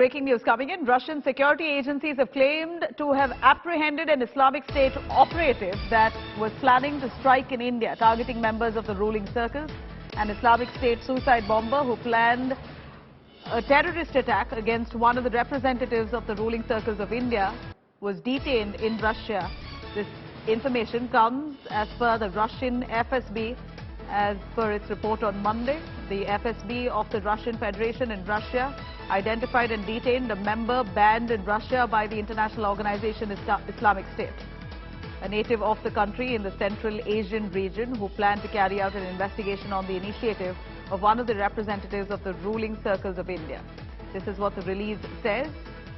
Breaking news coming in. Russian security agencies have claimed to have apprehended an Islamic State operative that was planning to strike in India, targeting members of the ruling circles. An Islamic State suicide bomber who planned a terrorist attack against one of the representatives of the ruling circles of India was detained in Russia. This information comes as per the Russian FSB. As per its report on Monday, the FSB of the Russian Federation in Russia identified and detained a member banned in Russia by the international organization Islamic State, a native of the country in the Central Asian region who planned to carry out an investigation on the initiative of one of the representatives of the ruling circles of India. This is what the release says.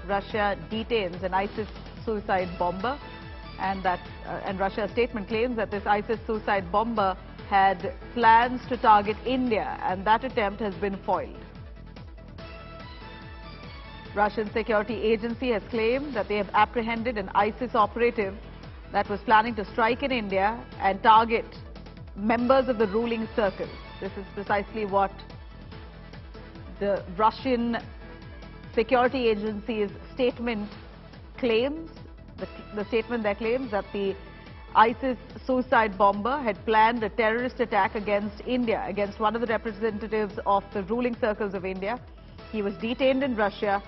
Russia detains an ISIS suicide bomber, and Russia's statement claims that this ISIS suicide bomber had plans to target India, and that attempt has been foiled. Russian security agency has claimed that they have apprehended an ISIS operative that was planning to strike in India and target members of the ruling circle. This is precisely what the Russian security agency's statement claims. The statement there claims that the ISIS suicide bomber had planned a terrorist attack against India, against one of the representatives of the ruling circles of India. He was detained in Russia.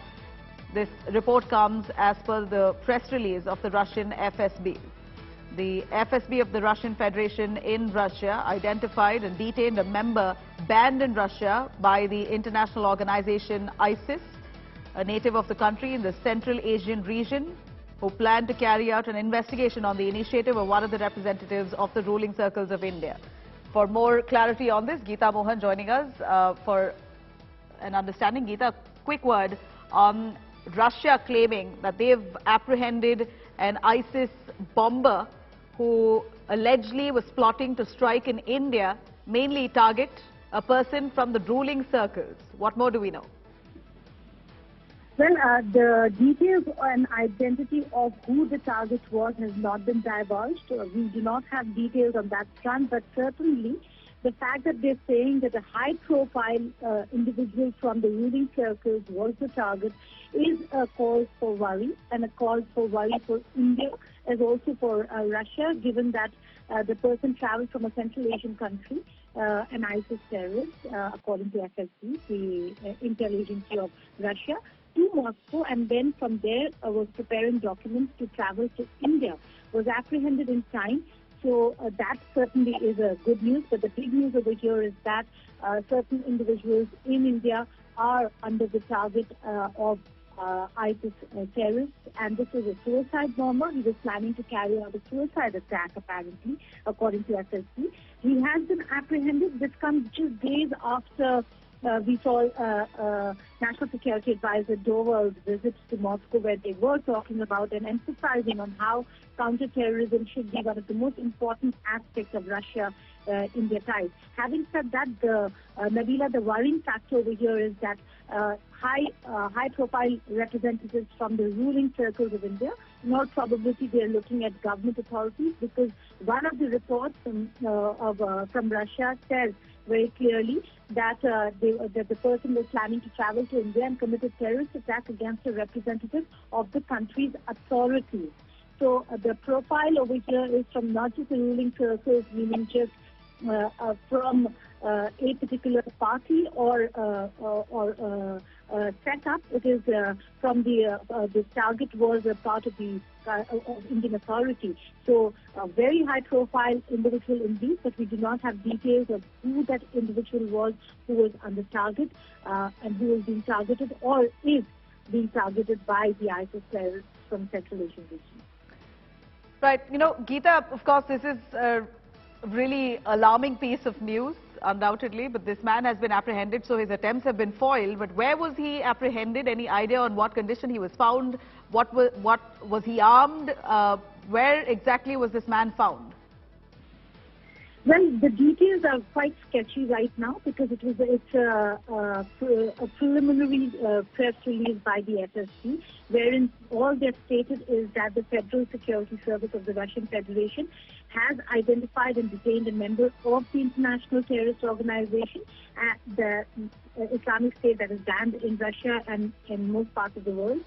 This report comes as per the press release of the Russian FSB. The FSB of the Russian Federation in Russia identified and detained a member banned in Russia by the international organization ISIS, a native of the country in the Central Asian region, who planned to carry out an investigation on the initiative of one of the representatives of the ruling circles of India. For more clarity on this, Geeta Mohan joining us for an understanding. Geeta, quick word on Russia claiming that they've apprehended an ISIS bomber who allegedly was plotting to strike in India, mainly target a person from the ruling circles. What more do we know? Well, the details and identity of who the target was has not been divulged. We do not have details on that front, but certainly the fact that they're saying that a high-profile individual from the ruling circles was the target is a cause for worry, and a cause for worry for India as also for Russia, given that the person traveled from a Central Asian country, an ISIS terrorist, according to FSB, the intel agency of Russia, to Moscow, and then from there was preparing documents to travel to India, was apprehended in time. So that certainly is a good news. But the big news over here is that certain individuals in India are under the target of ISIS terrorists, and this is a suicide bomber. He was planning to carry out a suicide attack, apparently, according to FSB. He has been apprehended. This comes just days after we saw National Security Advisor Doval's visits to Moscow, where they were talking about and emphasizing on how counterterrorism should be one of the most important aspects of Russia-India ties. Having said that, Nabila, the worrying factor over here is that high-profile representatives from the ruling circles of India, in all probability they are looking at government authorities, because one of the reports from Russia says very clearly that the person was planning to travel to India and commit a terrorist attack against a representative of the country's authorities. So the profile over here is from not just the ruling circles, meaning just from a particular party or setup. It is from the target was a part of the of Indian authority. So a very high-profile individual indeed, but we do not have details of who that individual was who was under target and who was being targeted or is being targeted by the ISIS terrorists from Central Asian region. Right. You know, Geeta, of course, this is a really alarming piece of news, undoubtedly, but this man has been apprehended, so his attempts have been foiled. But where was he apprehended? Any idea on what condition he was found? What was he armed? Where exactly was this man found? Well, the details are quite sketchy right now because it's a preliminary press release by the FSB, wherein all they've stated is that the Federal Security Service of the Russian Federation has identified and detained a member of the international terrorist organization, the Islamic State, that is banned in Russia and in most parts of the world,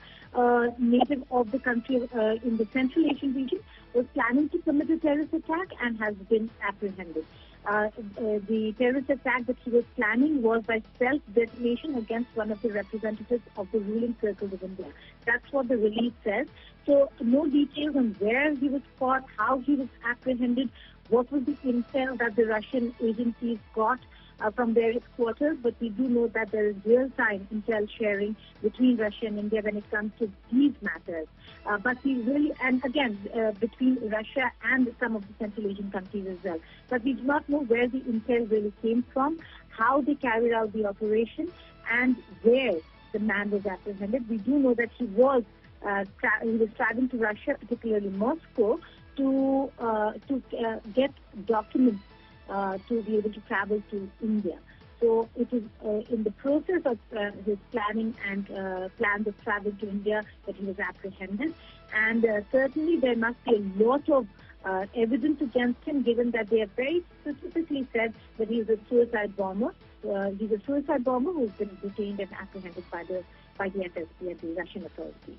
native of the country in the Central Asian region, was planning to commit a terrorist attack and has been apprehended. The terrorist attack that he was planning was by self-detonation against one of the representatives of the ruling circles of India. That's what the release says. So no details on where he was caught, how he was apprehended, what was the intel that the Russian agencies got from various quarters, but we do know that there is real-time intel sharing between Russia and India when it comes to these matters. But we really, and again, between Russia and some of the Central Asian countries as well. But we do not know where the intel really came from, how they carried out the operation, and where the man was apprehended. We do know that he was traveling to Russia, particularly Moscow, to get documents to be able to travel to India. So it is in the process of his planning and plans of travel to India that he was apprehended. And certainly there must be a lot of evidence against him, given that they have very specifically said that he is a suicide bomber. He's a suicide bomber who's been detained and apprehended by the FSB and the Russian authorities.